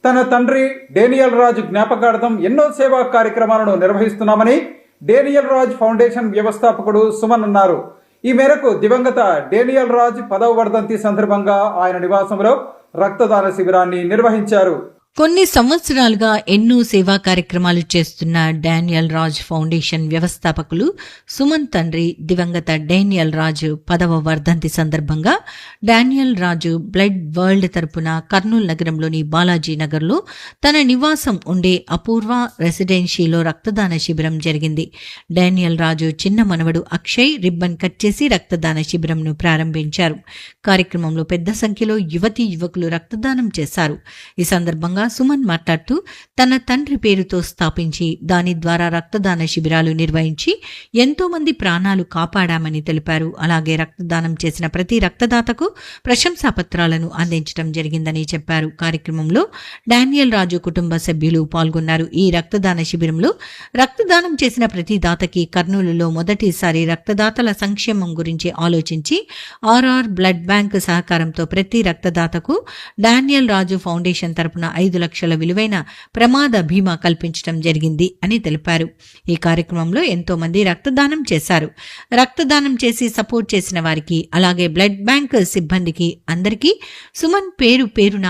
తన తండ్రి డేనియల్ రాజ్ జ్ఞాపకార్థం ఎన్నో సేవా కార్యక్రమాలను నిర్వహిస్తున్నామని డేనియల్ రాజ్ ఫౌండేషన్ వ్యవస్థాపకుడు సుమన్ అన్నారు. ఈ మేరకు దివంగత డేనియల్ రాజ్ 10వ వర్ధంతి సందర్భంగా ఆయన నివాసంలో రక్తదాన శిబిరాన్ని నిర్వహించారు. కొన్ని సంవత్సరాలుగా ఎన్నో సేవా కార్యక్రమాలు చేస్తున్న డానియల్ రాజ్ ఫౌండేషన్ వ్యవస్థాపకులు సుమన్ తండ్రి దివంగత డేనియల్ రాజు 10వ వర్ధంతి సందర్భంగా డానియల్ రాజు బ్లడ్ వరల్డ్ తరపున కర్నూలు నగరంలోని బాలాజీ నగర్లో తన నివాసం ఉండే అపూర్వ రెసిడెన్షీలో రక్తదాన శిబిరం జరిగింది. డానియల్ రాజు చిన్న మనవడు అక్షయ్ రిబ్బన్ కట్ చేసి రక్తదాన శిబిరంను ప్రారంభించారు. కార్యక్రమంలో పెద్ద సంఖ్యలో యువతీ యువకులు రక్తదానం చేశారు. ఈ సందర్భంగా సుమన్ మాట్లాడుతూ తన తండ్రి పేరుతో స్థాపించి దాని ద్వారా రక్తదాన శిబిరాలు నిర్వహించి ఎంతో మంది ప్రాణాలు కాపాడామని తెలిపారు. అలాగే రక్తదానం చేసిన ప్రతి రక్తదాతకు ప్రశంసాపత్రాలను అందించడం జరిగిందని చెప్పారు. కార్యక్రమంలో డానియల్ రాజు కుటుంబ సభ్యులు పాల్గొన్నారు. ఈ రక్తదాన శిబిరంలో రక్తదానం చేసిన ప్రతి దాతకి కర్నూలులో మొదటిసారి రక్తదాతల సంక్షేమం గురించి ఆలోచించి ఆర్ఆర్ బ్లడ్ బ్యాంక్ సహకారంతో ప్రతి రక్తదాతకు డానియల్ రాజు ఫౌండేషన్ తరపున 5 లక్షల విలువైన ప్రమాద బీమా కల్పించడం జరిగింది అని తెలిపారు. ఈ కార్యక్రమంలో ఎంతో మంది రక్తదానం చేశారు. రక్తదానం చేసి సపోర్ట్ చేసిన వారికి అలాగే బ్లడ్ బ్యాంక్ సిబ్బందికి అందరికీ సుమన్ పేరున